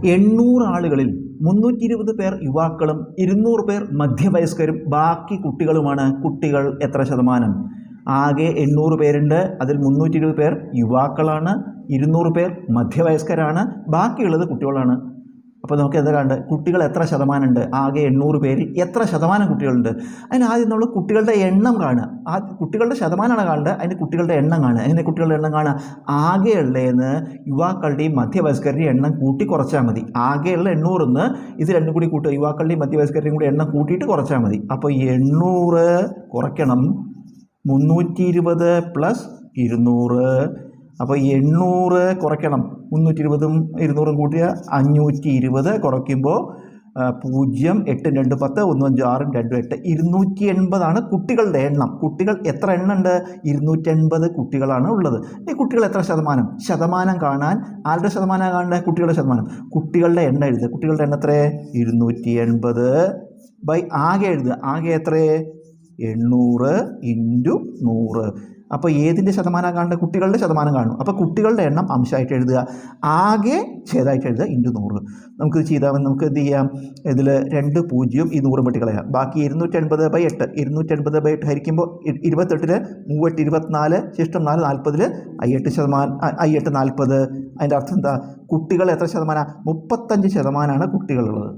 800 ആളുകളിൽ 320 പേർ യുവാക്കളും 200 പേർ മധ്യവയസ്കരും ബാക്കി കുട്ടികളുമാണ്. കുട്ടികൾ എത്ര ശതമാനം? ആകെ 800 പേരുണ്ട്. അതിൽ 320 പേർ യുവാക്കളാണ്, 200 പേർ മധ്യവയസ്കരാണ്, ബാക്കിയുള്ളത് കുട്ടികളാണ്. അപ്പോൾ നമുക്ക് എന്താ കാണേണ്ടത്? കുട്ടികൾ എത്ര ശതമാനമുണ്ട്? ആകെ 800 പേരിൽ എത്ര ശതമാനം കുട്ടികളുണ്ട്? അതിന് ആദ്യം നമ്മൾ കുട്ടികളുടെ എണ്ണം കാണുക. ആ കുട്ടികളുടെ ശതമാനമാണ് കാണേണ്ടത്. അതിന് കുട്ടികളുടെ എണ്ണം കാണുക. എങ്ങനെ കുട്ടികളുടെ എണ്ണം കാണുക? ആകെയുള്ളതെന്ന് യുവാക്കളുടെയും മധ്യവയസ്കരുടെയും എണ്ണം കൂട്ടി കുറച്ചാൽ മതി. ആകെയുള്ള 800 ഇത് രണ്ടും കൂടി കൂട്ടുക. യുവാക്കളുടെയും മധ്യവയസ്കരുടെയും കൂടി എണ്ണം കൂട്ടിയിട്ട് കുറച്ചാൽ മതി. അപ്പോൾ 800 കുറയ്ക്കണം 320 പ്ലസ് 200. അപ്പോൾ 800 കുറയ്ക്കണം 320ഉം 200ഉം കൂട്ടിയ 520 കുറയ്ക്കുമ്പോൾ 0 8 2 10 1 5 6 2 8 280 കുട്ടികളുടെ എണ്ണം. കുട്ടികൾ എത്ര എണ്ണം ഉണ്ട്? 280 കുട്ടികളാണ് ഉള്ളത്. ഈ കുട്ടികൾ എത്ര ശതമാനം? ശതമാനം കാണാൻ ആരുടെ ശതമാനം കാണേണ്ടത്? കുട്ടികളുടെ ശതമാനം. കുട്ടികളുടെ എണ്ണം എഴുതുക. കുട്ടികളുടെ എണ്ണം എത്രയേ? 280 ബൈ ആകെ എഴുതുക. ആകെ എത്രയേ? 800 ഇൻറ്റു 100. അപ്പോൾ ഏതിൻ്റെ ശതമാനം കാണേണ്ടത്? കുട്ടികളുടെ ശതമാനം കാണും. അപ്പോൾ കുട്ടികളുടെ എണ്ണം അംശമായിട്ട് എഴുതുക, ആകെ ഛേദമായിട്ട് എഴുതുക, ഇൻറ്റു 100. നമുക്കിത് ചെയ്താൽ നമുക്ക് എന്ത് ചെയ്യാം? ഇതിൽ 2 0 ഈ 100 വെട്ടി കളയാം. ബാക്കി 280 ബൈ 8. 280 ബൈ 8 ഹരിക്കുമ്പോൾ 28 3 24 ശിഷ്ടം 4 40 8 40. അതിൻ്റെ അർത്ഥം എന്താ? കുട്ടികൾ എത്ര ശതമാനം? 35% കുട്ടികളുള്ളത്.